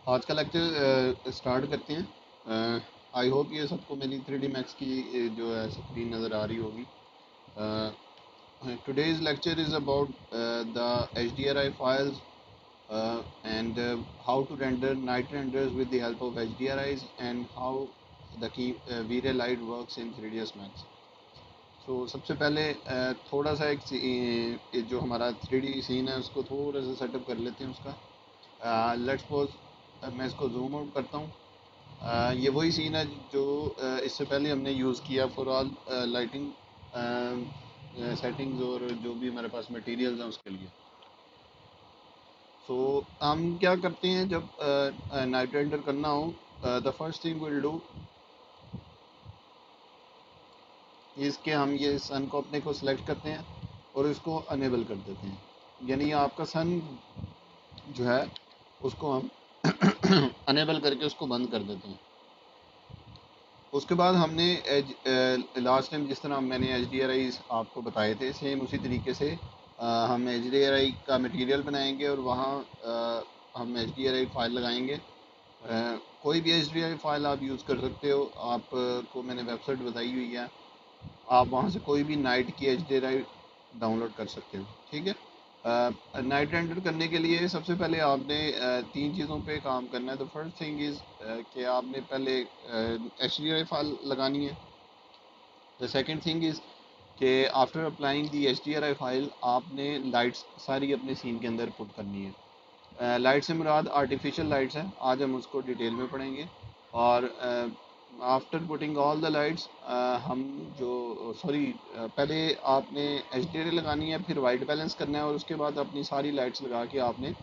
आज का lecture start करते हैं। आई होप ये सबको मेरी 3D मैक्स की जो है स्क्रीन नज़र आ रही होगी। Today's lecture is about the HDRI files and how to render night renders with the help of HDRIs and how the key V-Ray light works in 3ds Max. So सबसे पहले थोड़ा सा जो हमारा 3D सीन है उसको थोड़ा सा सेटअप कर लेते हैं उसका। लेट्स सपोज मैं इसको जूम आउट करता हूँ। ये वही सीन है जो इससे पहले हमने यूज़ किया फॉर ऑल लाइटिंग सेटिंग्स और जो भी हमारे पास मटेरियल्स हैं उसके लिए। सो हम क्या करते हैं जब नाइट रेंडर करना हो, the first thing will do इसके हम ये सन को अपने को सिलेक्ट करते हैं और इसको अनेबल कर देते हैं। यानी आपका सन जो है उसको हम अनेबल करके उसको बंद कर देते हैं। उसके बाद हमने लास्ट टाइम जिस तरह मैंने एच डी आर आई आपको बताए थे, सेम उसी तरीके से हम एच डी आर आई का मटेरियल बनाएंगे और वहाँ हम एच डी आर आई फाइल लगाएंगे। कोई भी एच डी आर आई फाइल आप यूज़ कर सकते हो। आपको मैंने वेबसाइट बताई हुई है, आप वहाँ से कोई भी नाइट की एच डी आर आई डाउनलोड कर सकते हो। ठीक है। नाइट रेंडर करने के लिए सबसे पहले आपने तीन चीज़ों पे काम करना है। तो फर्स्ट थिंग इज़ कि आपने पहले एच डी आई फाइल लगानी है। द सेकेंड थिंग इज़ कि after applying the H D I file आपने लाइट्स सारी अपने सीन के अंदर पुट करनी है। लाइट से मुराद आर्टिफिशियल लाइट्स हैं, आज हम उसको डिटेल में पढ़ेंगे। और after putting all the lights हम जो सॉरी पहले आपने एच डी लगानी है, फिर वाइट बैलेंस करना है और उसके बाद अपनी सारी लाइट्स लगा के आपने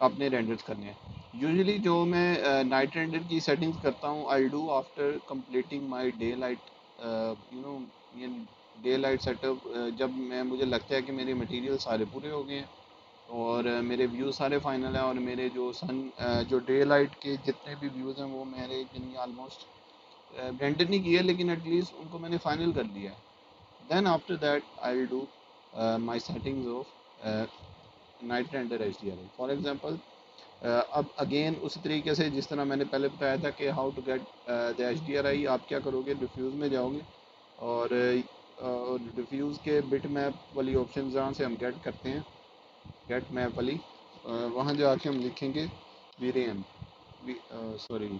अपने रेंडर्स करने हैं। यूजुअली जो मैं नाइट रेंडर की सेटिंग्स करता हूँ I do after completing my day light you know ये डे लाइट सेटअप। जब मैं मुझे लगता है कि मेरे मटेरियल सारे पूरे हो गए हैं और मेरे व्यूज़ सारे फाइनल हैं और मेरे जो जो डे लाइट के जितने भी व्यूज़ हैं वो मेरे यानी ऑलमोस्ट रेंडर नहीं किए लेकिन एटलीस्ट उनको मैंने फाइनल कर लिया है। Then after that I will do my settings of night render H D R I. For example अब अगेन उसी तरीके से जिस तरह मैंने पहले बताया था कि how to get the H D R I, आप क्या करोगे, डिफ्यूज़ में जाओगे और डिफ्यूज़ के बिट मैप वाली ऑप्शन जहाँ से हम गेट करते हैं, गेट मैप वाली वहाँ जाके हम लिखेंगे वीरेम सॉरी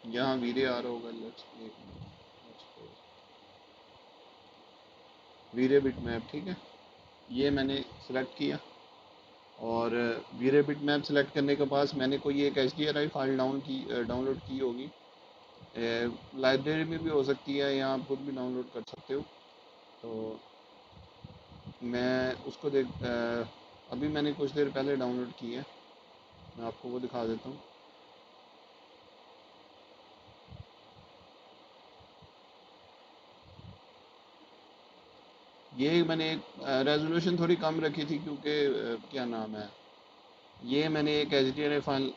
यहाँ वीरे आ रहा होगा। लेट्स एक मिनट, वीरे बिट मैप, ठीक है। ये मैंने सेलेक्ट किया और वीरे बिट मैप सेलेक्ट करने के बाद मैंने कोई एक एच डी आर आई फाइल डाउनलोड की होगी। लाइब्रेरी में भी हो सकती है या आप खुद भी डाउनलोड कर सकते हो। तो मैं उसको अभी मैंने कुछ देर पहले डाउनलोड की है, मैं आपको वो दिखा देता हूँ। ये मैंने एक रेजोल्यूशन थोड़ी कम रखी थी क्योंकि क्या नाम है, ये मैंने एक एच डी आर आई फाइल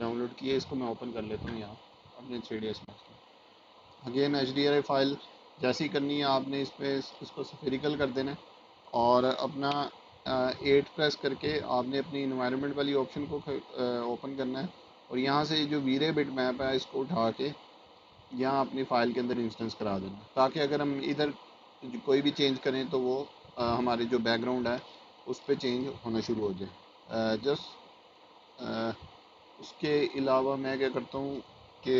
डाउनलोड की है। इसको मैं ओपन कर लेता हूँ यहाँ अपने 3ds में। अगेन एच डी आर आई फाइल जैसी करनी है आपने इस पर इसको सफेरिकल कर देना है और अपना 8 प्रेस करके आपने अपनी इन्वायरमेंट वाली ऑप्शन को ओपन करना है और यहाँ से जो वीरे बिट मैप है इसको उठा के यहाँ अपनी फ़ाइल के अंदर इंस्टेंस करा देना, ताकि अगर हम इधर कोई भी चेंज करें तो वो हमारे जो बैकग्राउंड है उस पर चेंज होना शुरू हो जाए। जस्ट उसके अलावा मैं क्या करता हूँ कि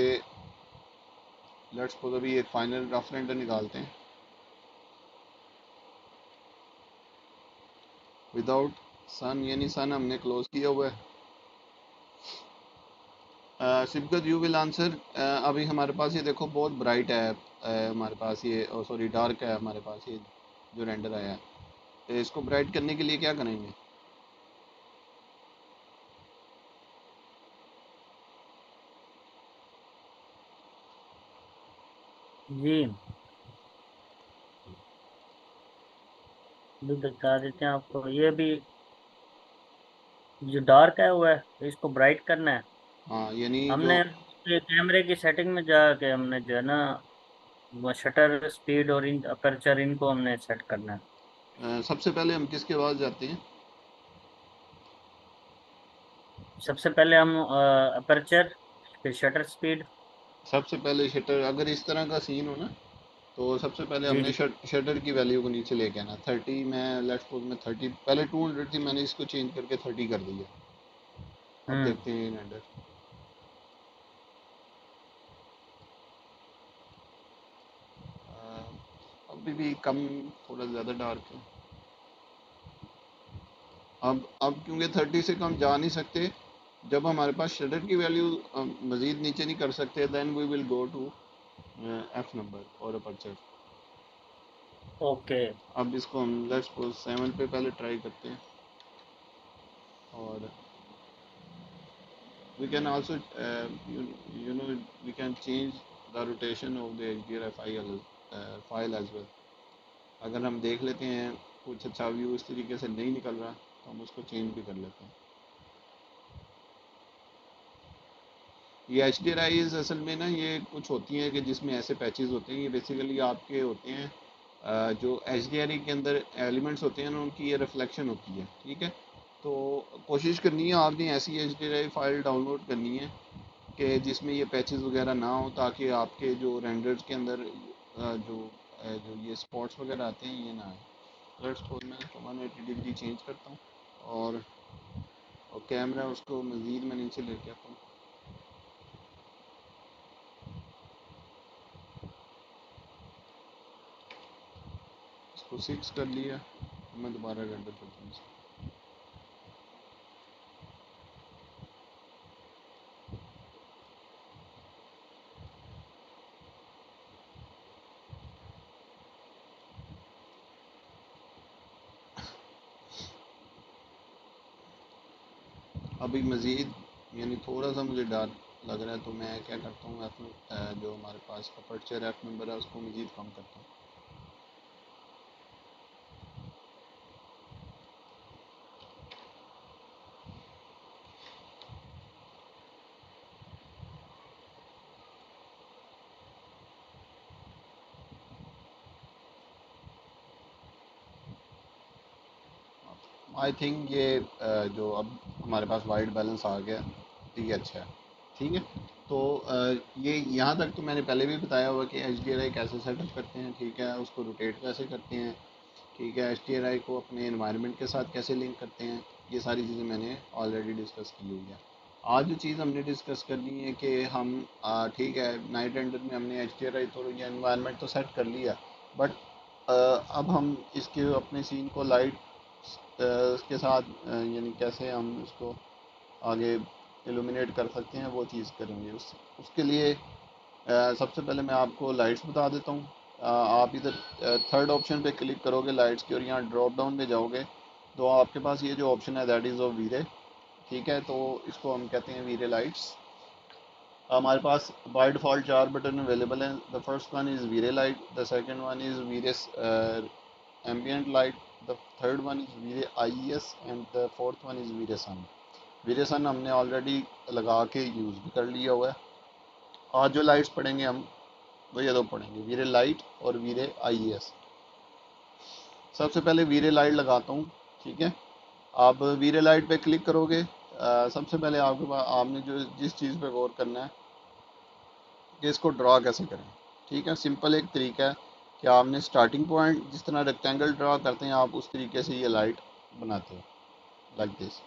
लेट्स सपोज अभी एक फाइनल रफ रेंडर निकालते हैं विदाउट सन, यानी सन हमने क्लोज किया हुआ है। सिबकत यू विल आंसर। अभी हमारे पास ये देखो बहुत ब्राइट है, हमारे पास ये सॉरी डार्क है हमारे पास ये जो रेंडर आया है। तो इसको ब्राइट करने के लिए क्या करेंगे, जी भी बता देते हैं आपको। ये भी जो डार्क है वो है, इसको ब्राइट करना है हाँ यानी जो हमने। ये कैमरे की सेटिंग में जाके हमने जो है ना, शटर स्पीड और इन अपर्चर इनको हमने सेट करना है। सबसे पहले हम किसके पास जाते हैं? सबसे पहले हम अपर्चर, फिर शटर स्पीड। सबसे पहले शटर, अगर इस तरह का सीन हो ना, तो सबसे पहले जी हमने जी। शटर की वैल्यू को नीचे लेके आना। 30, मैं लेट्स सपोज में 30, पहले 200 थी, मैंने इसको चेंज करके 30 कर दिया। अब हम्म। देखते हैं रेंडर। अभी भी कम, थोड़ा ज़्यादा डार्क है। अब क्योंकि 30 से कम जा नहीं सकते, जब हमारे पास शटर की वैल्यू मज़ीद नीचे नहीं कर सकते, then we will go to F number और अपर्चर। ओके। अब इसको हम लेट्स सपोज 7 पे पहले ट्राई करते हैं। और we can also you know we can change the rotation of the HDRI file as well. अगर हम देख लेते हैं कुछ अच्छा व्यू इस तरीके से नहीं निकल रहा, तो हम उसको चेंज भी कर लेते हैं। ये एच डी आर असल में ना, ये कुछ होती हैं कि जिसमें ऐसे पैचेस होते हैं, ये बेसिकली आपके होते हैं जो एच डी आर के अंदर एलिमेंट्स होते हैं ना, उनकी ये रिफ्लेक्शन होती है। ठीक है, तो कोशिश करनी है आपने ऐसी H D are file download करनी है कि जिसमें ये पैचेस वगैरह ना हो, ताकि आपके जो रेंडर्स के अंदर जो ये स्पॉट्स वगैरह आते हैं, ये ना आए। लेट्स सपोज मैं 180 डिग्री चेंज करता हूँ, और कैमरा उसको मज़ीद मैं नीचे लेके आता हूँ। इसको 6 कर लिया, मैं दोबारा रेंडर करता हूँ। अभी मज़ीद यानी थोड़ा सा मुझे डर लग रहा है, तो मैं क्या करता हूँ, जो हमारे पास अपर्चर एफ नंबर है उसको मज़ीद कम करता हूँ। आई थिंक ये जो अब हमारे पास वाइट बैलेंस आ गया, तो ये अच्छा है। ठीक है, तो ये यहाँ तक तो मैंने पहले भी बताया हुआ कि एच डी आर आई कैसे सेटअप करते हैं। ठीक है, उसको रोटेट कैसे करते हैं। ठीक है, एच डी आर आई को अपने इन्वायरमेंट के साथ कैसे लिंक करते हैं, ये सारी चीज़ें मैंने ऑलरेडी डिस्कस की हुई है। आज जो चीज़ हमने डिस्कस करनी है कि हम ठीक है, नाइट रेंडर में हमने एच डी आर आई तो या इन्वायरमेंट तो सेट कर लिया, बट अब हम इसके अपने सीन को लाइट के साथ यानी कैसे हम इसको आगे इल्यूमिनेट कर सकते हैं, वो चीज़ करेंगे। उसके लिए सबसे पहले मैं आपको लाइट्स बता देता हूँ। आप इधर थर्ड ऑप्शन पे क्लिक करोगे लाइट्स की, और यहाँ ड्रॉप डाउन में जाओगे, तो आपके पास ये जो ऑप्शन है दैट इज़ ऑफ वीरे। ठीक है, तो इसको हम कहते हैं वीरे लाइट्स। हमारे पास बाय डिफ़ॉल्ट 4 बटन अवेलेबल हैं। The first one is VRay light, the second one is VRay ambient light, the third one is VRay IES, and the fourth one is VRay sun. वीरे सन हमने already लगा के use भी कर लिया हुआ है। आज जो लाइट्स पढ़ेंगे हम, वो ये दो पढ़ेंगे, वीरे लाइट और वीरे आईईएस। सबसे पहले वीरे लाइट लगाता हूँ। ठीक है, आप वीरे लाइट पे क्लिक करोगे, सबसे पहले आपके पास आपने जो जिस चीज़ पे गौर करना है कि इसको ड्रा कैसे करें। ठीक है, सिंपल एक तरीका है कि आपने स्टार्टिंग पॉइंट जिस तरह रेक्टेंगल ड्रा करते हैं, आप उस तरीके से ये लाइट बनाते हो, लाइक दिस।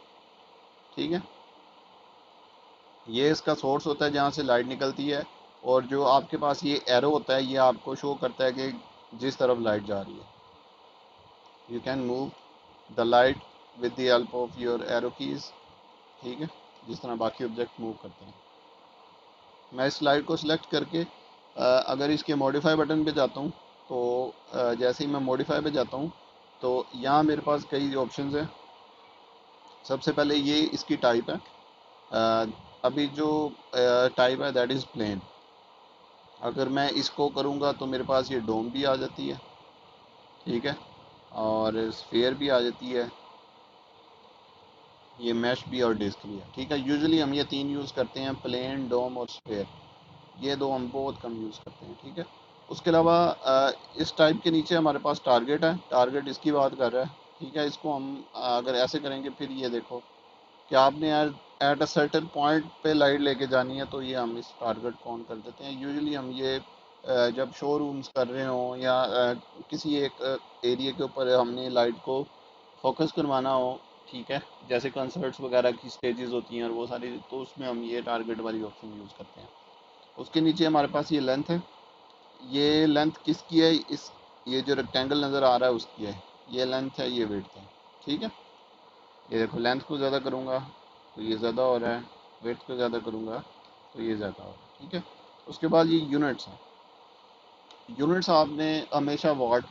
ठीक है, ये इसका सोर्स होता है जहाँ से लाइट निकलती है, और जो आपके पास ये एरो होता है, ये आपको शो करता है कि जिस तरफ लाइट जा रही है। You can move the light with the help of your arrow keys. ठीक है, जिस तरह बाकी ऑब्जेक्ट मूव करते हैं। मैं इस लाइट को सिलेक्ट करके अगर इसके मॉडिफाई बटन पे जाता हूँ, तो जैसे ही मैं मॉडिफाई पे जाता हूँ, तो यहाँ मेरे पास कई ऑप्शंस हैं। सबसे पहले ये इसकी टाइप है। अ, अभी जो टाइप है दैट इज़ प्लेन। अगर मैं इसको करूँगा तो मेरे पास ये डोम भी आ जाती है। ठीक है, और स्फीयर भी आ जाती है। ये मैश भी और डिस्क भी है, ठीक है। यूजुअली हम ये तीन यूज़ करते हैं, प्लेन, डोम और स्क्वायर। ये दो हम बहुत कम यूज़ करते हैं, ठीक है। उसके अलावा इस टाइप के नीचे हमारे पास टारगेट है, टारगेट इसकी बात कर रहा है, ठीक है। इसको हम अगर ऐसे करेंगे, फिर ये देखो कि आपने यार एट अ सर्टेन पॉइंट पे लाइट लेके जानी है, तो ये हम इस टारगेट को ऑन कर देते हैं। यूजुअली हम ये जब शोरूम्स कर रहे हों या किसी एक एरिया के ऊपर हमने लाइट को फोकस करवाना हो, ठीक है, जैसे कंसर्ट्स वगैरह की स्टेजेस होती हैं और वो सारी, तो उसमें हम ये टारगेट वाली ऑप्शन यूज़ करते हैं। उसके नीचे हमारे पास ये लेंथ है। ये लेंथ किसकी है? इस ये जो रेक्टेंगल नज़र आ रहा है उसकी है। ये लेंथ है, ये विड्थ है, ठीक है। ये देखो, लेंथ को ज़्यादा करूँगा तो ये ज़्यादा हो रहा है, विड्थ को ज़्यादा करूँगा तो ये ज़्यादा हो रहा है, ठीक है। उसके बाद ये यूनिट्स हैं। यूनिट्स आपने हमेशा वाट,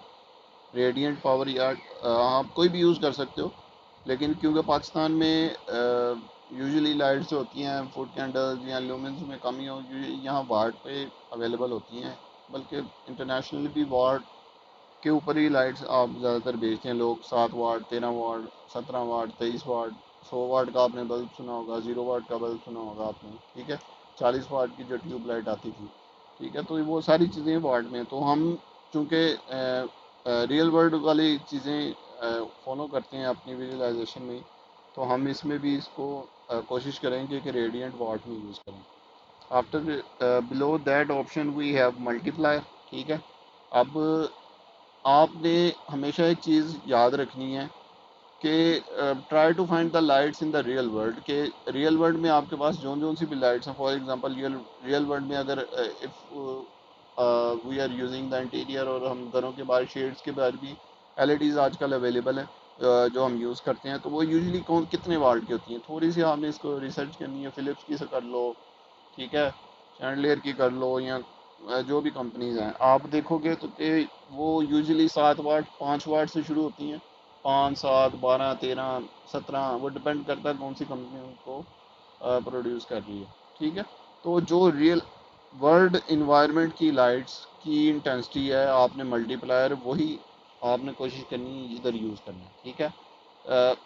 रेडियंट पावर या आप कोई भी यूज़ कर सकते हो, लेकिन क्योंकि पाकिस्तान में यूजुअली लाइट्स जो होती हैं फुट कैंडल्स या लूमेंस में कमी हो, यहाँ वाट पे अवेलेबल होती हैं, बल्कि इंटरनेशनली भी वाट के ऊपर ही लाइट्स आप ज़्यादातर बेचते हैं लोग। 7 वाट, 13 वाट, 17 वाट, 23 वाट, 100 वाट का आपने बल्ब सुना होगा, 0 वाट का बल्ब सुना होगा आपने, ठीक है। 40 वाट की जो ट्यूब लाइट आती थी, ठीक है। तो वो सारी चीज़ें वाट में, तो हम चूँकि रियल वर्ल्ड वाली चीज़ें फॉलो करते हैं अपनी विजुअलाइजेशन में, तो हम इसमें भी इसको कोशिश करेंगे कि रेडियंट वाट में यूज़ करें। After below that option we have multiplier, ठीक है। अब आपने हमेशा एक चीज़ याद रखनी है कि try to find the lights in the real world, के रियल वर्ल्ड में आपके पास जोन जोन सी भी लाइट्स हैं। फॉर एग्जांपल रियल वर्ल्ड में अगर if we are using the interior, और हम घरों के बाहर शेड्स के बाहर भी एलईडीज़ आजकल अवेलेबल है जो हम यूज़ करते हैं, तो वो यूजली कौन कितने वाट की होती हैं, थोड़ी सी आपने इसको रिसर्च करनी है। फ़िलिप्स की से कर लो, ठीक है, चैंडलियर की कर लो, या जो भी कंपनीज हैं आप देखोगे तो वो यूजुअली 7 वाट, 5 वाट से शुरू होती हैं। 5, 7, 12, 13, 17, वो डिपेंड करता है कौन सी कंपनी उनको प्रोड्यूस कर रही है, ठीक है। तो जो रियल वर्ल्ड इन्वायरमेंट की लाइट्स की इंटेंसिटी है, आपने मल्टीप्लायर वही आपने कोशिश करनी है इधर यूज़ करना है, ठीक है।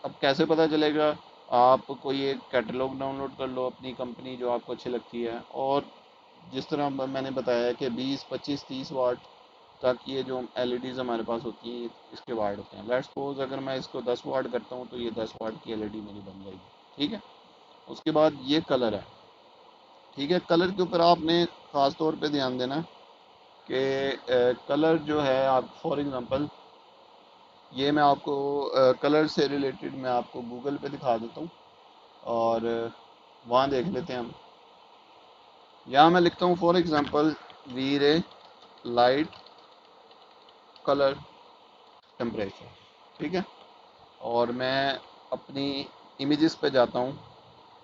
अब कैसे पता चलेगा? आप कोई एक कैटलॉग डाउनलोड कर लो अपनी कंपनी जो आपको अच्छी लगती है, और जिस तरह मैंने बताया कि 20, 25, 30 वाट तक ये जो एलईडीज़ हमारे पास होती हैं, इसके वाट होते हैं। लेट्स सपोज अगर मैं इसको 10 वाट करता हूँ, तो ये 10 वाट की एलईडी मेरी बन जाएगी, ठीक है। उसके बाद ये कलर है, ठीक है। कलर के ऊपर आपने ख़ास तौर पे ध्यान देना है कि कलर जो है, आप फॉर एग्ज़ाम्पल ये मैं आपको कलर से रिलेटेड मैं आपको गूगल पे दिखा देता हूँ, और वहाँ देख लेते हैं हम। यहाँ मैं लिखता हूँ फॉर एग्ज़ाम्पल वी रे लाइट कलर टेम्परेचर, ठीक है। और मैं अपनी इमेजेस पे जाता हूँ,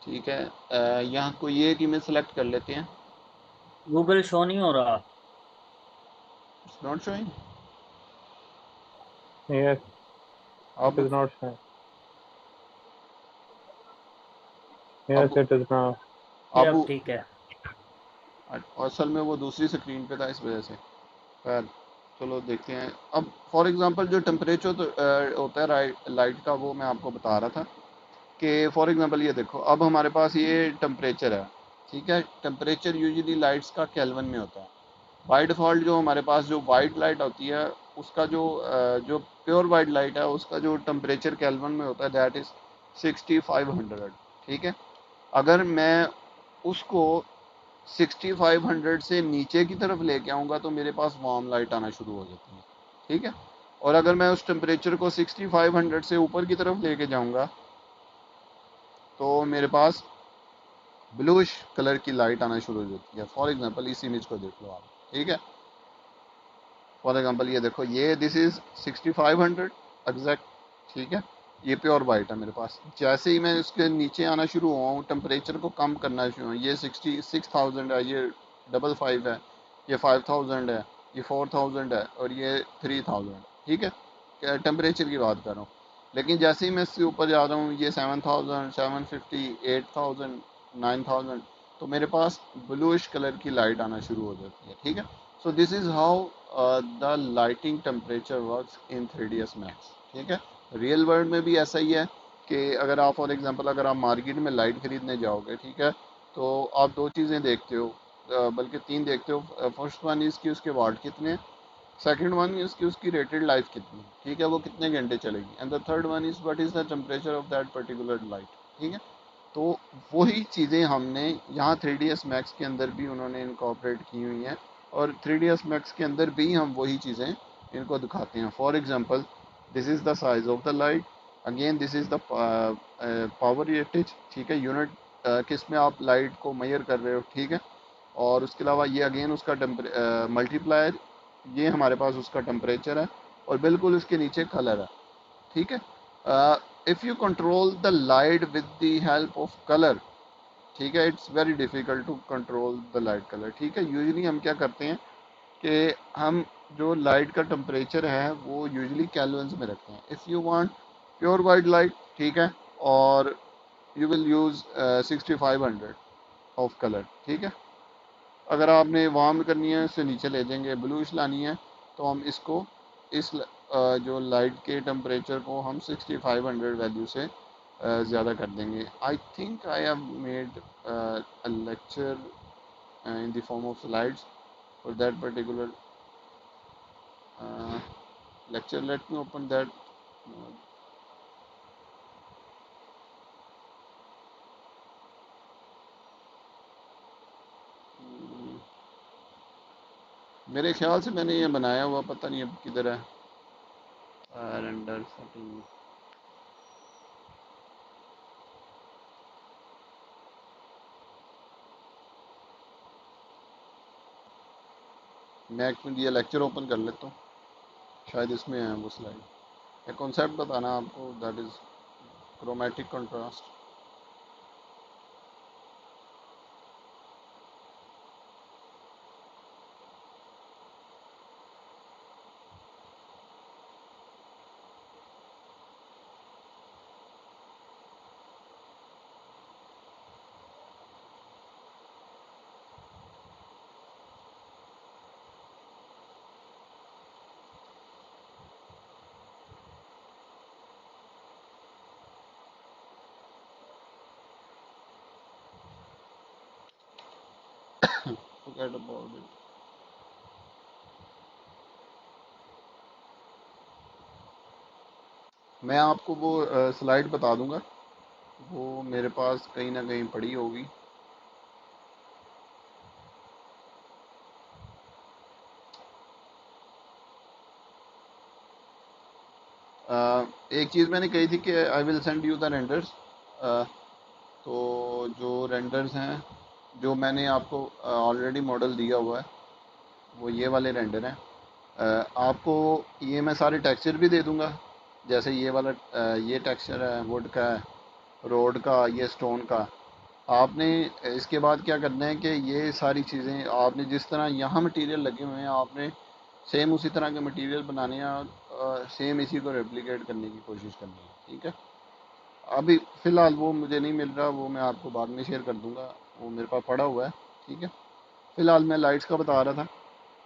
ठीक है। यहाँ कोई एक इमेज सेलेक्ट कर लेते हैं। गूगल शो नहीं हो रहा। It's not showing. Yes, it अब is not showing. Yes, अब it is now. ये अब अब ठीक है। असल में वो दूसरी स्क्रीन पे था, इस वजह से। खैर, चलो देखते हैं। अब फॉर एग्जांपल जो टेम्परेचर तो, होता है लाइट का, वो मैं आपको बता रहा था कि फॉर एग्जांपल ये देखो, अब हमारे पास ये टेम्परेचर है, ठीक है। टेम्परेचर यूजुअली लाइट्स का केल्विन में होता है। बाय डिफ़ॉल्ट जो हमारे पास जो वाइट लाइट होती है, उसका जो प्योर वाइट लाइट है, उसका जो टेम्परेचर केल्विन में होता है, दैट इज़ 6500, ठीक है। अगर मैं उसको 6500 से नीचे की तरफ लेके आऊँगा, तो मेरे पास वार्म लाइट आना शुरू हो जाती है, ठीक है। और अगर मैं उस टेम्परेचर को 6500 से ऊपर की तरफ लेके जाऊँगा, तो मेरे पास ब्लूइश कलर की लाइट आना शुरू हो जाती है। फॉर एग्जांपल इस इमेज को देख लो आप, ठीक है। फॉर एग्जांपल ये देखो, ये दिस इज़ 6500 एग्जैक्ट, ठीक है। ये प्योर वाइट है मेरे पास। जैसे ही मैं इसके नीचे आना शुरू हुआ हूँ, टेम्परेचर को कम करना शुरू हुआ, ये 66,000 है, ये 55 है, ये 5000 है, ये 4000 है, और ये 3000, ठीक है। टेम्परेचर की बात कर रहा हूँ। लेकिन जैसे ही मैं इससे ऊपर जा रहा हूँ, ये 7000, 750, 8000, 9000, तो मेरे पास ब्लूइश कलर की लाइट आना शुरू हो जाती है, ठीक है। So this is how the lighting temperature works in 3ds maps, ठीक है। रियल वर्ल्ड में भी ऐसा ही है कि अगर आप फॉर एग्जांपल अगर आप मार्केट में लाइट ख़रीदने जाओगे, ठीक है, तो आप दो चीज़ें देखते हो, बल्कि तीन देखते हो। फर्स्ट वन इज़ कि उसके वाट कितने हैं, सेकंड वन इज़ कि उसकी रेटेड लाइफ कितनी है, ठीक है, वो कितने घंटे चलेगी, and the third one is what is the temperature of that particular light, ठीक है। तो वही चीज़ें हमने यहाँ 3ds मैक्स के अंदर भी उन्होंने इनकॉर्पोरेट की हुई हैं, और 3ds मैक्स के अंदर भी हम वही चीज़ें इनको दिखाते हैं। For example, this is the size of the light, again this is the power rating, ठीक है, यूनिट किस में आप लाइट को मेजर कर रहे हो, ठीक है। और उसके अलावा ये अगेन उसका मल्टीप्लायर, ये हमारे पास उसका टेम्परेचर है, और बिल्कुल उसके नीचे कलर है, ठीक है। If you control the light with the help of colour, ठीक है, it's very difficult to control the light colour, ठीक है। यूजुअली हम क्या करते हैं कि हम जो लाइट का टेम्परेचर है वो यूजुअली कैल्विन्स में रखते हैं। If you want pure white light, ठीक है, और you will use 6500 of colour, ठीक है। अगर आपने वार्म करनी है इससे नीचे ले जाएंगे, ब्लूइश लानी है तो हम इसको इस जो लाइट के टेम्परेचर को हम 6500 वैल्यू से ज़्यादा कर देंगे। I think I have made a lecture in the form of slides for that particular lecture. Let me open that. मेरे ख्याल से मैंने ये बनाया हुआ, पता नहीं अब किधर है। रेंडर सेटिंग, मैं ये लेक्चर ओपन कर लेता हूँ, शायद इसमें है वो स्लाइड। एक कॉन्सेप्ट बताना आपको, that is chromatic contrast. Forget about it. मैं आपको वो स्लाइड बता दूंगा, वो मेरे पास कहीं ना कहीं पड़ी होगी। एक चीज़ मैंने कही थी कि I will send you the renders. तो जो रेंडर्स हैं, जो मैंने आपको ऑलरेडी मॉडल दिया हुआ है, वो ये वाले रेंडर हैं। आपको ये मैं सारे टेक्सचर भी दे दूंगा, जैसे ये वाला ये टेक्सचर है वुड का है, रोड का, ये स्टोन का। आपने इसके बाद क्या करना है कि ये सारी चीज़ें आपने जिस तरह यहाँ मटेरियल लगे हुए हैं, आपने सेम उसी तरह के मटेरियल बनाने हैं, और सेम इसी को रेप्लिकेट करने की कोशिश करनी है, ठीक है। अभी फ़िलहाल वो मुझे नहीं मिल रहा, वो मैं आपको बाद में शेयर कर दूंगा, वो मेरे पास पड़ा हुआ है, ठीक है। फ़िलहाल मैं लाइट्स का बता रहा था।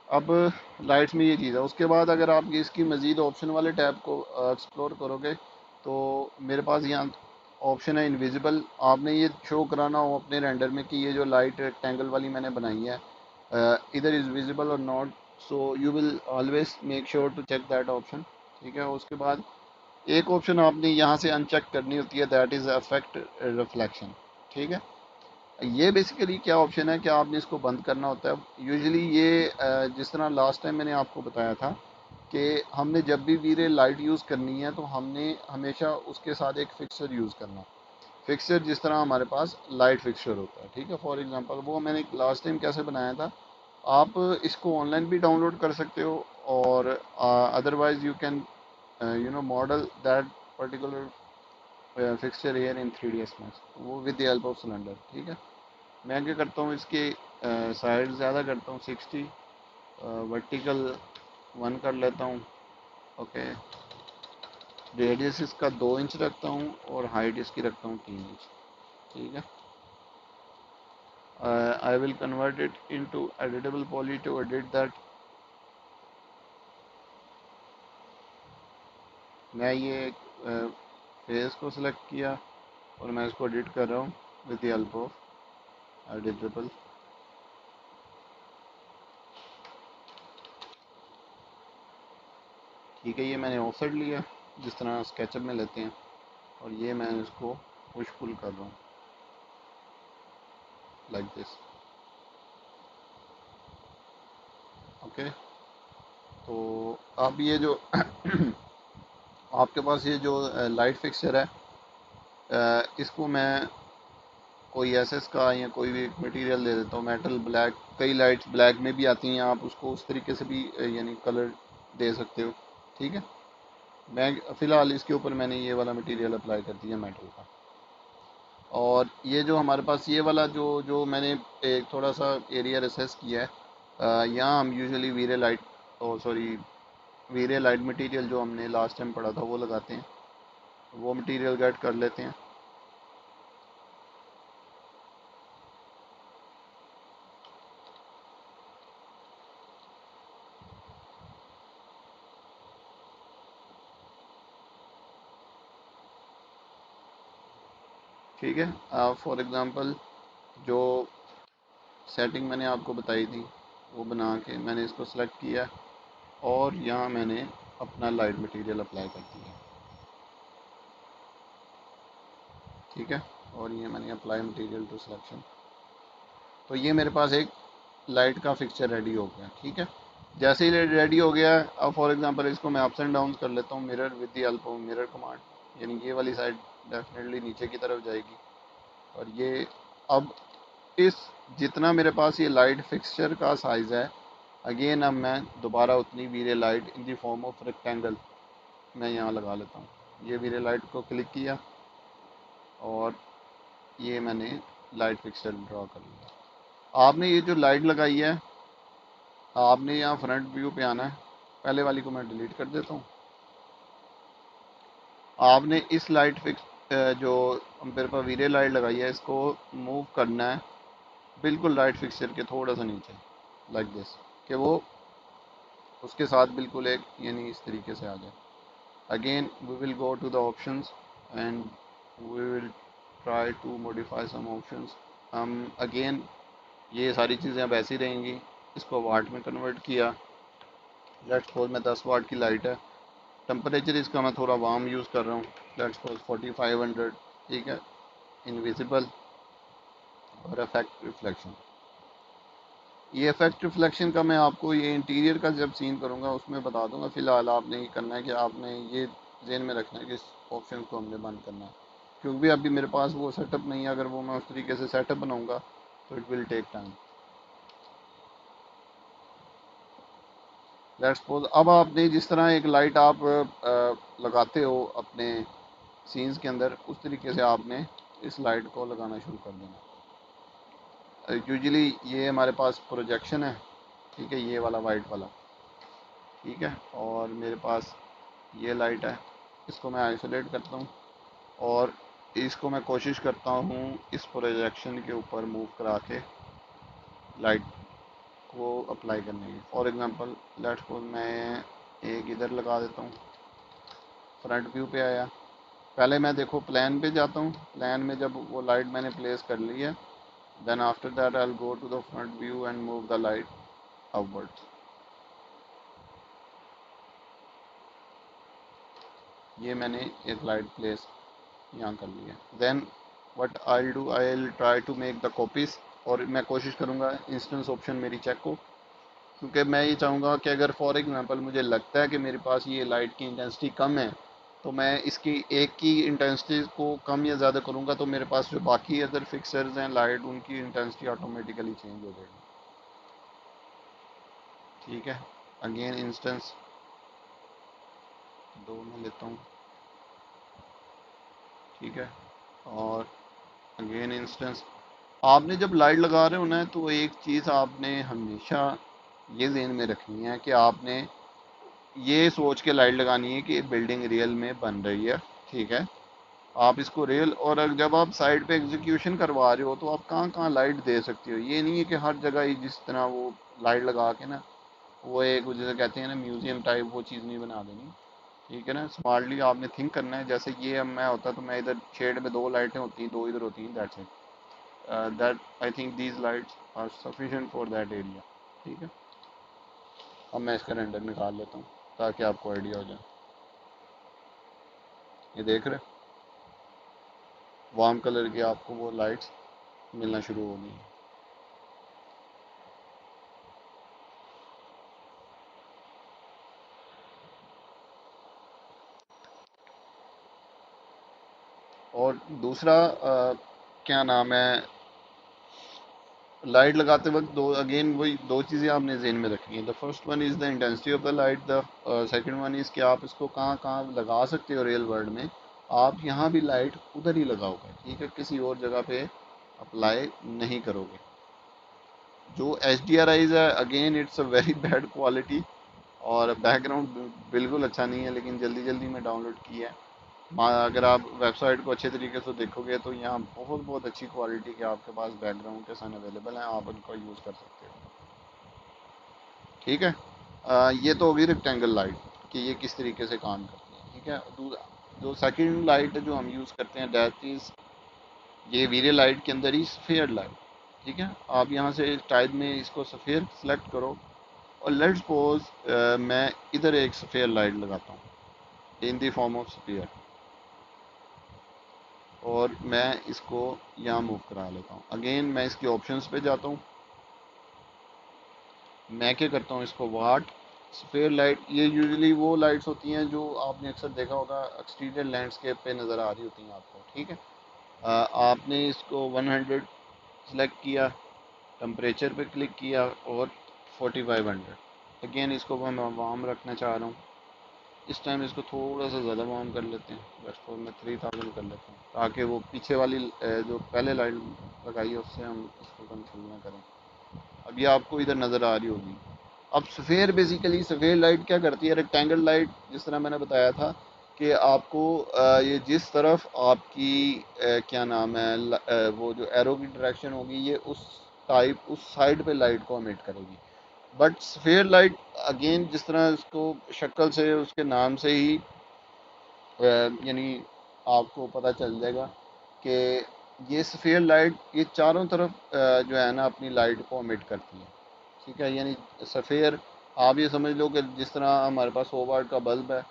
अब लाइट्स में ये चीज़ है, उसके बाद अगर आप इसकी मज़ीद ऑप्शन वाले टैब को एक्सप्लोर करोगे, तो मेरे पास यहाँ ऑप्शन है इनविजिबल। आपने ये शो कराना हो अपने रेंडर में कि ये जो लाइट रेक्टेंगल वाली मैंने बनाई है इधर इज़ विजिबल और not, so you will always make sure to check that option, ठीक है। उसके बाद एक ऑप्शन आपने यहाँ से अनचेक करनी होती है, दैट इज़ अफेक्ट रिफ्लेक्शन, ठीक है। ये बेसिकली क्या ऑप्शन है कि आपने इसको बंद करना होता है। यूजुअली ये जिस तरह लास्ट टाइम मैंने आपको बताया था कि हमने जब भी वीरे लाइट यूज़ करनी है तो हमने हमेशा उसके साथ एक फिक्सर यूज़ करना है। फिक्सर जिस तरह हमारे पास लाइट फिक्सर होता है, ठीक है। फॉर एग्जांपल वो मैंने लास्ट टाइम कैसे बनाया था, आप इसको ऑनलाइन भी डाउनलोड कर सकते हो, और otherwise you can model that particular fixture here in 3ds max, वो with the help of cylinder, ठीक है। मैं क्या करता हूँ, इसके साइड ज़्यादा करता हूँ 60, वर्टिकल 1 कर लेता हूँ, ओके। रेडियस इसका 2 इंच रखता हूँ, और हाइट इसकी रखता हूँ 3 इंच, ठीक है। I will convert it into editable poly to edit that. मैं ये फेस को सिलेक्ट किया और मैं इसको एडिट कर रहा हूँ with the help of editable. ठीक है, ये मैंने ऑफसेट लिया जिस तरह स्केचअप में लेते हैं, और ये मैं इसको पुश पुल कर रहा हूँ लाइक दिस। ओके, तो अब ये जो आपके पास ये जो लाइट फिक्सचर है, इसको मैं कोई एसएस का या कोई भी मटेरियल दे देता हूँ, मेटल ब्लैक। कई लाइट्स ब्लैक में भी आती हैं, आप उसको उस तरीके से भी यानी कलर दे सकते हो। ठीक है, मैं फ़िलहाल इसके ऊपर मैंने ये वाला मटेरियल अप्लाई कर दिया मेटल का। और ये जो हमारे पास ये वाला जो जो मैंने एक थोड़ा सा एरिया रिसेस किया है, यहाँ हम यूजुअली वीरे लाइट, ओ सॉरी, वीरे लाइट मटेरियल जो हमने लास्ट टाइम पढ़ा था वो लगाते हैं, वो मटेरियल गेट कर लेते हैं। ठीक है, फॉर एग्ज़ाम्पल जो सेटिंग मैंने आपको बताई थी वो बना के मैंने इसको सेलेक्ट किया और यहाँ मैंने अपना लाइट मटेरियल अप्लाई कर दिया। ठीक है, और ये मैंने अप्लाई मटेरियल टू सिलेक्शन, तो ये मेरे पास एक लाइट का फिक्सचर रेडी हो गया। ठीक है, जैसे ही रेडी हो गया, अब फॉर एग्जांपल इसको मैं अप्स एंड डाउन कर लेता हूँ mirror with the help of mirror command, यानी ये वाली साइड डेफिनेटली नीचे की तरफ जाएगी। और ये अब इस जितना मेरे पास ये लाइट फिक्सचर का साइज़ है, अगेन अब मैं दोबारा उतनी VRay light in the form of rectangle मैं यहाँ लगा लेता हूँ। ये वीरे लाइट को क्लिक किया और ये मैंने लाइट फिक्सचर ड्रॉ कर लिया। आपने ये जो लाइट लगाई है, आपने यहाँ फ्रंट व्यू पे आना है। पहले वाली को मैं डिलीट कर देता हूँ। आपने इस लाइट फिक्स जो मेरे पास वीरे लाइट लगाई है, इसको मूव करना है बिल्कुल लाइट फिक्सचर के थोड़ा सा नीचे, लाइक दिस, कि वो उसके साथ बिल्कुल एक यानी इस तरीके से आ जाए। Again we will go to the options and we will try to modify some options. हम अगेन ये सारी चीज़ें अब ऐसी रहेंगी। इसको वाट में कन्वर्ट किया। लेट्स सपोज मैं 10 वाट की लाइट है, टेम्परेचर इसका मैं थोड़ा वार्म यूज़ कर रहा हूँ, लेट्स सपोज 4500। ठीक है, इनविजिबल और इफेक्ट रिफ्लेक्शन। ये इफेक्ट रिफ्लेक्शन का मैं आपको ये इंटीरियर का जब सीन करूँगा उसमें बता दूंगा। फ़िलहाल आपने ये करना है कि आपने ये ज़हन में रखना है कि इस ऑप्शन को हमने बंद करना है, क्योंकि अभी मेरे पास वो सेटअप नहीं है। अगर वो मैं उस तरीके से सेटअप बनाऊँगा तो it will take time. Let's suppose अब आपने जिस तरह एक लाइट आप लगाते हो अपने सीन्स के अंदर, उस तरीके से आपने इस लाइट को लगाना शुरू कर देना। यूजुअली ये हमारे पास प्रोजेक्शन है। ठीक है, ये वाला वाइट वाला। ठीक है, और मेरे पास ये लाइट है, इसको मैं आइसोलेट करता हूँ और इसको मैं कोशिश करता हूँ इस प्रोजेक्शन के ऊपर मूव करा के लाइट को अप्लाई करने की। फॉर एग्जांपल लेट्स सपोज मैं एक इधर लगा देता हूँ। फ्रंट व्यू पे आया, पहले मैं देखो प्लान पे जाता हूँ। प्लान में जब वो लाइट मैंने प्लेस कर ली है, then after that I will go to the front view and move the light upwards. ये मैंने एक लाइट प्लेस यहाँ कर लिया। Then what I will do, I will try to make the copies, और मैं कोशिश करूँगा इंस्टेंस ऑप्शन मेरी चेक हो, क्योंकि मैं ये चाहूँगा कि अगर फॉर एग्जांपल मुझे लगता है कि मेरे पास ये लाइट की इंटेंसिटी कम है, तो मैं इसकी एक की इंटेंसिटी को कम या ज़्यादा करूँगा तो मेरे पास जो बाकी अदर फिक्सर्स हैं लाइट, उनकी इंटेंसिटी ऑटोमेटिकली चेंज हो जाएगी। ठीक है, अगेन इंस्टेंस 2 में लेता हूँ। ठीक है, और अगेन इंस्टेंस। आपने जब लाइट लगा रहे हो ना, तो एक चीज़ आपने हमेशा ये ज़हन में रखनी है कि आपने ये सोच के लाइट लगानी है कि बिल्डिंग रियल में बन रही है। ठीक है, आप इसको रियल, और जब आप साइड पे एग्जीक्यूशन करवा रहे हो तो आप कहाँ कहाँ लाइट दे सकते हो। ये नहीं है कि हर जगह ही जिस तरह वो लाइट लगा के ना, वो एक जैसे कहते हैं ना म्यूजियम टाइप, वो चीज़ नहीं बना देनी। ठीक है ना। स्मार्टली आपने थिंक करना है। जैसे ये अब मैं होता तो मैं इधर शेड में 2 लाइटें होती हैं, 2 इधर होती हैं, that's it. That I think these lights are sufficient for that area. ठीक है, अब मैं इसका रेंडर निकाल लेता हूँ ताकि आपको आइडिया हो जाए। ये देख रहे वार्म कलर की आपको वो लाइट्स मिलना शुरू हो गई। और दूसरा क्या नाम है, लाइट लगाते वक्त दो अगेन वही 2 चीज़ें आपने जहन में रखनी है। The first one is the intensity of the light, the second one is कि आप इसको कहाँ कहाँ लगा सकते हो रियल वर्ल्ड में। आप यहाँ भी लाइट उधर ही लगाओगे, ठीक है, किसी और जगह पे अप्लाई नहीं करोगे। जो एच डी आर आईज है again it's a very bad quality, और बैकग्राउंड बिल्कुल अच्छा नहीं है, लेकिन जल्दी जल्दी में डाउनलोड किया है। अगर आप वेबसाइट को अच्छे तरीके से देखोगे तो यहाँ बहुत बहुत अच्छी क्वालिटी के आपके पास बैकग्राउंड के सन अवेलेबल हैं, आप उनको यूज़ कर सकते हो। ठीक है, ये तो होगी रेक्टेंगल लाइट कि ये किस तरीके से काम करती है। ठीक है, जो सेकंड लाइट जो हम यूज़ करते हैं दैट इज़ ये वीरे लाइट के अंदर ही सफ़ेयर लाइट। ठीक है, आप यहाँ से टाइप में इसको सफ़ेयर सेलेक्ट करो, और लेट्स सपोज मैं इधर एक सफ़ेयर लाइट लगाता हूँ इन द फॉर्म ऑफ सफ़ेयर, और मैं इसको यहाँ मूव करा लेता हूँ। अगेन मैं इसके ऑप्शंस पे जाता हूँ, मैं क्या करता हूँ इसको वाट स्फेयर लाइट, ये यूजुअली वो लाइट्स होती हैं जो आपने अक्सर देखा होगा एक्सटीरियर लैंडस्केप पे नज़र आ रही होती हैं आपको। ठीक है, आपने इसको 100 सेलेक्ट किया, टेम्परेचर पे क्लिक किया, और 4500। अगेन इसको मैं वार्म रखना चाह रहा हूँ, इस टाइम इसको थोड़ा सा ज़्यादा वार्म कर लेते हैं, लेट्स सपोज मैं 3000 कर लेता हूँ, ताकि वो पीछे वाली जो पहले लाइट लगाई है उससे हम इसको कंट्रोल ना करें। अब ये आपको इधर नज़र आ रही होगी। अब सफ़ेयर बेसिकली सफ़ेयर लाइट क्या करती है, रेक्टेंगल लाइट जिस तरह मैंने बताया था कि आपको ये जिस तरफ आपकी क्या नाम है वो जो एरो की डायरेक्शन होगी ये उस टाइप उस साइड पे लाइट को एमिट करेगी। बट सफ़ेयर लाइट अगेन जिस तरह इसको शक्ल से उसके नाम से ही यानी आपको पता चल जाएगा कि ये सफ़ेयर लाइट ये चारों तरफ जो है ना अपनी लाइट को एमिट करती है। ठीक है, यानी सफ़ेयर आप ये समझ लो कि जिस तरह हमारे पास 100 वाट का बल्ब है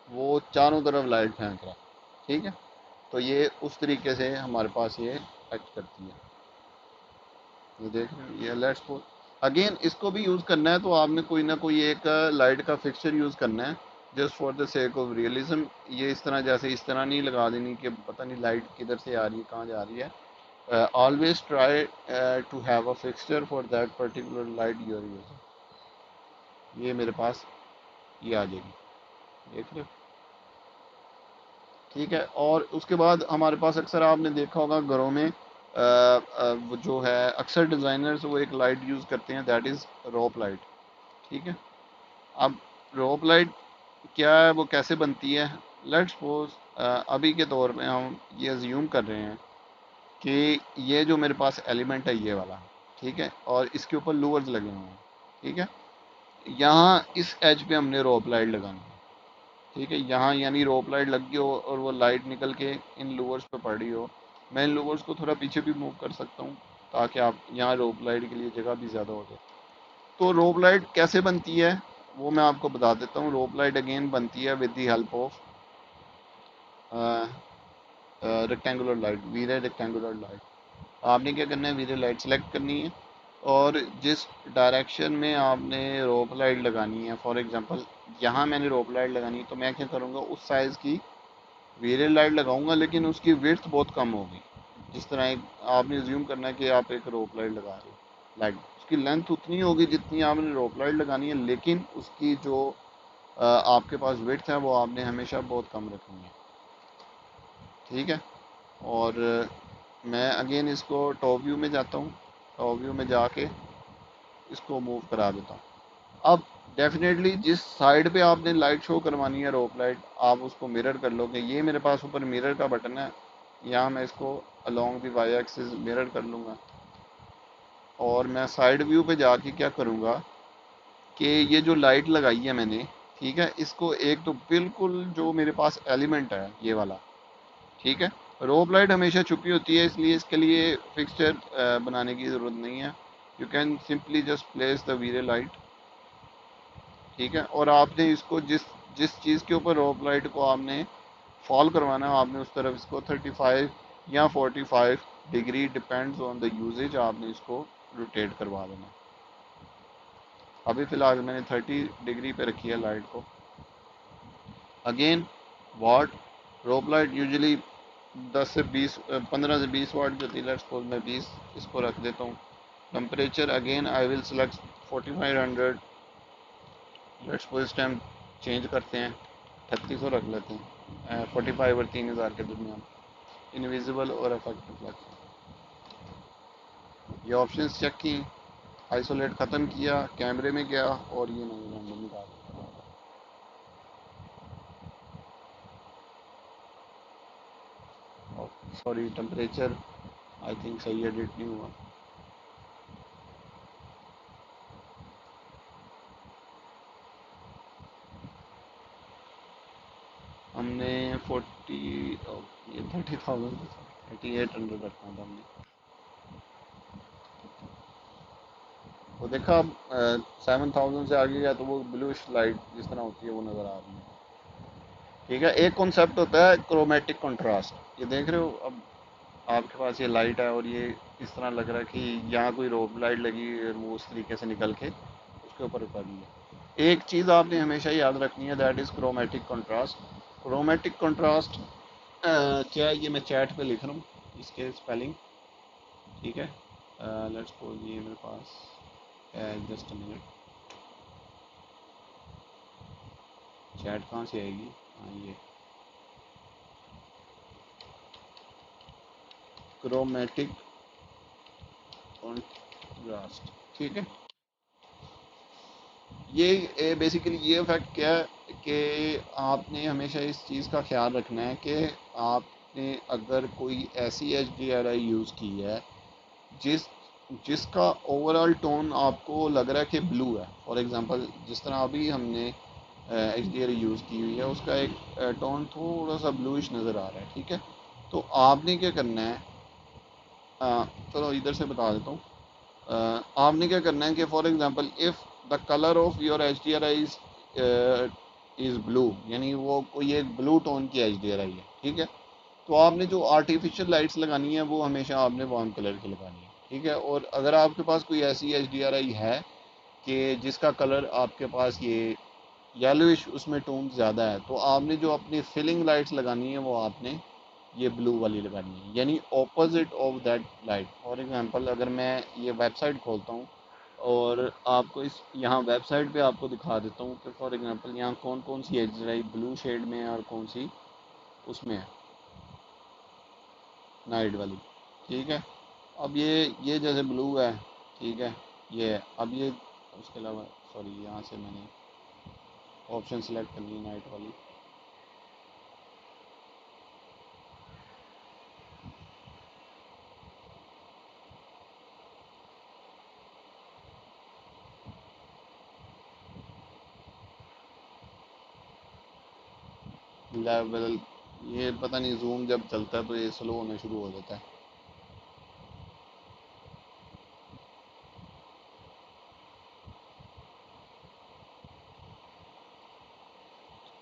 वो चारों तरफ लाइट फेंक रहा है। ठीक है, तो ये उस तरीके से हमारे पास ये एक्ट करती है। ये देख रहे हो, ये लेट्स सपोज अगेन इसको भी यूज़ करना है तो आपने कोई ना कोई एक लाइट का फिक्सचर यूज़ करना है just for the sake of realism. ये इस तरह जैसे इस तरह नहीं लगा देनी कि पता नहीं लाइट किधर से आ रही है कहाँ जा रही है। Always try to have a fixture for that particular light you're using. ये मेरे पास ये आ जाएगी, देख लो। ठीक है, और उसके बाद हमारे पास अक्सर आपने देखा होगा घरों में वो जो है अक्सर डिज़ाइनर्स वो एक लाइट यूज़ करते हैं दैट इज़ रोप लाइट। ठीक है, अब रोप लाइट क्या है, वो कैसे बनती है। लेट्स सपोज अभी के दौर में हम ये अज्यूम कर रहे हैं कि ये जो मेरे पास एलिमेंट है ये वाला, ठीक है, और इसके ऊपर लूवर्स लगे हुए हैं। ठीक है, यहाँ इस एज पे हमने रोप लाइट लगानी है। ठीक है, यहाँ यानी रोप लाइट लग गई हो और वो लाइट निकल के इन लूवर्स पे पड़ रही हो। मैं इन लूवर्स को थोड़ा पीछे भी मूव कर सकता हूँ ताकि आप यहाँ रोप लाइट के लिए जगह भी ज़्यादा हो जाए। तो रोप लाइट कैसे बनती है वो मैं आपको बता देता हूँ। रोप लाइट अगेन बनती है with the help of rectangular light, VRay rectangular light. आपने क्या करना है, वीरे लाइट सेलेक्ट करनी है, और जिस डायरेक्शन में आपने रोप लाइट लगानी है, फॉर एग्जांपल यहाँ मैंने रोप लाइट लगानी है तो मैं क्या करूँगा उस साइज़ की वीरे लाइट लगाऊंगा, लेकिन उसकी विड्थ बहुत कम होगी। जिस तरह एक आपने ज्यूम करना है कि आप एक रोप लाइट लगा रहे हो, लाइट उसकी लेंथ उतनी होगी जितनी आपने रोप लाइट लगानी है, लेकिन उसकी जो आपके पास विड्थ है वो आपने हमेशा बहुत कम रखनी है। ठीक है, और मैं अगेन इसको टॉप व्यू में जाता हूँ, टॉप व्यू में जाके इसको मूव करा देता हूँ। अब डेफिनेटली जिस साइड पे आपने लाइट शो करवानी है रोप लाइट आप उसको मिरर कर लोगे। ये मेरे पास ऊपर मिरर का बटन है, यहाँ मैं इसको along the Y axis mirror कर लूँगा, और मैं साइड व्यू पे जाके क्या करूँगा कि ये जो लाइट लगाई है मैंने ठीक है। इसको एक तो बिल्कुल जो मेरे पास एलिमेंट है ये वाला, ठीक है। रोप लाइट हमेशा छुपी होती है, इसलिए इसके लिए फिक्सचर बनाने की ज़रूरत नहीं है। You can simply just place the VRay light, ठीक है। और आपने इसको जिस जिस चीज़ के ऊपर रोप लाइट को आपने फॉल करवाना है, आपने उस तरफ इसको 35 या 45 degree, depends on the usage, आपने इसको रोटेट करवा देना। अभी फ़िलहाल मैंने 30 डिग्री पे रखी है लाइट को। अगेन वाट, रोप लाइट यूजुअली 10 से 20 15 से 20 वाट जो थी, लेट्स सपोज मैं 20 इसको रख देता हूँ। Temperature again I will select 4500, let's suppose इस टाइम चेंज करते हैं, 3600 रख लेते हैं, 45 और 3000 के दरमियान। इनविजिबल और इफेक्ट रिफ्लेक्शन, ये ऑप्शंस चेक की, आइसोलेट ख़त्म किया, कैमरे में गया और ये नहीं रैंडम निकाल। सॉरी, टेम्परेचर आई थिंक सही एडिट नहीं हुआ। हमने 30,000 3800 रखना था हमने। वो देखा, 7000 से आगे गया तो वो ब्लूइश लाइट जिस तरह होती है वो नज़र आ रही है, ठीक है। एक कॉन्सेप्ट होता है क्रोमेटिक कंट्रास्ट, ये देख रहे हो, अब आपके पास ये लाइट है और ये इस तरह लग रहा है कि यहाँ कोई रोब लाइट लगी है और वो उस तरीके से निकल के उसके ऊपर उतर रही है। एक चीज़ आपने हमेशा याद रखनी है, that is chromatic contrast. Chromatic contrast क्या है, ये मैं चैट पे लिख रहा हूँ इसके स्पेलिंग, ठीक है। लेट्स सपोज ये मेरे पास है, जस्ट अ मिनट, चैट कहाँ से आएगी, हाँ ये क्रोमेटिक कंट्रास्ट, ठीक है। ये बेसिकली ये इफेक्ट क्या है कि आपने हमेशा इस चीज़ का ख्याल रखना है कि आपने अगर कोई ऐसी एच डी आर आई यूज़ की है जिस जिसका ओवरऑल टोन आपको लग रहा है कि ब्लू है, फॉर एग्जांपल जिस तरह अभी हमने एच डी आर आई यूज़ की हुई है, उसका एक टोन थोड़ा सा ब्लूइश नज़र आ रहा है, ठीक है। तो आपने क्या करना है, चलो इधर से बता देता हूँ। आपने क्या करना है कि for example if the colour of your H D R I is blue, यानी वो कोई एक ब्लू टोन की एच डी आर आई है, ठीक है। तो आपने जो आर्टिफिशियल लाइट्स लगानी है वो हमेशा आपने वार्म कलर की लगानी है, ठीक है। और अगर आपके पास कोई ऐसी एच डी आर आई है कि जिसका कलर आपके पास ये येलोइश, उसमें टोन ज़्यादा है, तो आपने जो अपनी फिलिंग लाइट्स लगानी है वो आपने ये ब्लू वाली लगानी है, यानी opposite of that light. For example अगर मैं ये वेबसाइट खोलता हूँ और आपको इस यहाँ वेबसाइट पे आपको दिखा देता हूँ कि फॉर एग्जांपल यहाँ कौन कौन सी एच डी ब्लू शेड में है और कौन सी उसमें है नाइट वाली, ठीक है। अब ये जैसे ब्लू है, ठीक है, ये है। अब ये उसके अलावा, सॉरी, यहाँ से मैंने ऑप्शन सेलेक्ट कर ली नाइट वाली, लेवल, ये पता नहीं जूम जब चलता है तो ये स्लो होना शुरू हो जाता है।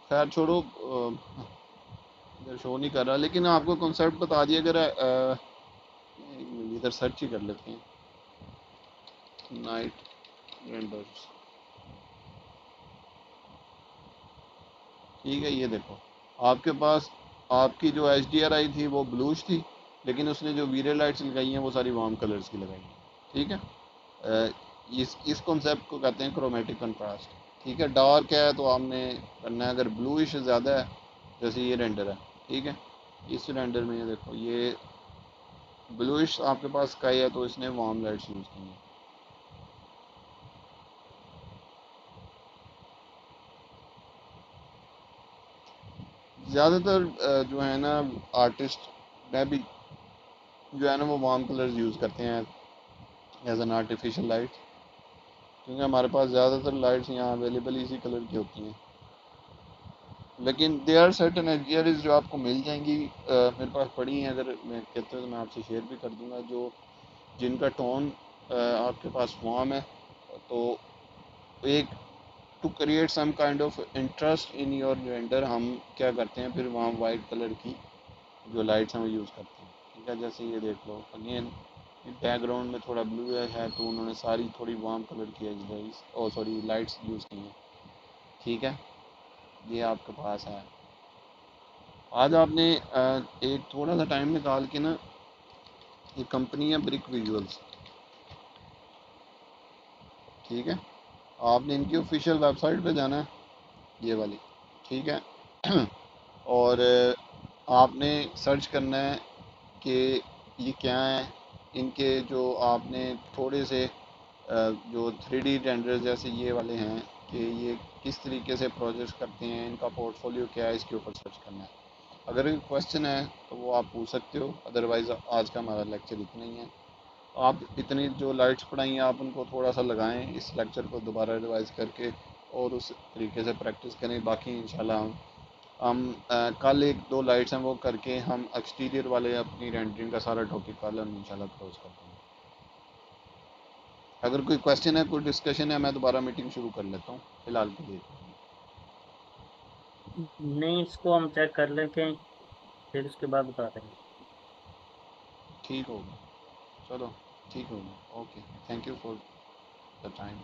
खैर छोड़ो, इधर शो नहीं कर रहा, लेकिन आपको कॉन्सेप्ट बता दिया। अगर इधर सर्च ही कर लेते हैं, नाइट रेंडर्स, ठीक है। ये देखो, आपके पास आपकी जो एच डी आर आई थी वो ब्लूश थी, लेकिन उसने जो वीरे लाइट्स लगाई हैं वो सारी वार्म कलर्स की लगाई हैं, ठीक है। अ, इस कॉन्सेप्ट को कहते हैं क्रोमेटिक कंट्रास्ट, ठीक है। डार्क है तो आपने करना है, अगर ब्लूइश ज़्यादा है, जैसे ये रेंडर है, ठीक है, इस रेंडर में ये देखो, ये ब्लूइश आपके पास स्काई है तो इसने वार्म लाइट्स यूज़ की हैं। ज़्यादातर जो है ना आर्टिस्ट, मैं भी जो है ना वो वार्म कलर्स यूज़ करते हैं एज एन आर्टिफिशियल लाइट, क्योंकि हमारे पास ज़्यादातर लाइट्स यहाँ अवेलेबल इसी कलर की होती हैं। लेकिन दे आर सर्टन एरियाज जो आपको मिल जाएंगी, मेरे पास पड़ी हैं, अगर मैं कहते हो तो मैं आपसे शेयर भी कर दूंगा, जो जिनका टोन आपके पास वार्म है। तो एक to create some kind of interest in your render, हम क्या करते हैं फिर वहाँ वाइट कलर की जो लाइट्स हैं वो यूज़ करते हैं। ठीक है, जैसे ये देख लो अगेन बैकग्राउंड में थोड़ा ब्लू है तो उन्होंने सारी थोड़ी वार्म कलर की एज और सॉरी लाइट्स यूज़ की हैं। ठीक है, ये आपके पास है। आज आपने एक थोड़ा सा टाइम निकाल के ना, ये कंपनी है ब्रिक विजुअल्स, ठीक है, आपने इनकी ऑफिशियल वेबसाइट पे जाना है, ये वाली, ठीक है। और आपने सर्च करना है कि ये क्या है। इनके जो आपने थोड़े से जो 3D रेंडर जैसे ये वाले हैं कि ये किस तरीके से प्रोजेक्ट करते हैं, इनका पोर्टफोलियो क्या है, इसके ऊपर सर्च करना है। अगर कोई क्वेश्चन है तो वो आप पूछ सकते हो, अदरवाइज़ आज का हमारा लेक्चर इतना ही है। आप इतनी जो लाइट्स पढ़ाई हैं आप उनको थोड़ा सा लगाएं, इस लेक्चर को दोबारा रिवाइज करके और उस तरीके से प्रैक्टिस करें। बाकी इंशाल्लाह हम कल एक दो लाइट्स हैं वो करके हम एक्सटीरियर वाले अपनी रेंडरिंग का सारा टॉपिक कल हम इंशाल्लाह क्लोज करते हैं। अगर कोई क्वेश्चन है, कोई डिस्कशन है, मैं दोबारा मीटिंग शुरू कर लेता हूँ फिलहाल के लिए। नहीं, इसको हम चेक कर लेते हैं, फिर उसके बाद बता देंगे। ठीक होगा, चलो ठीक होगा, okay, thank you for the time.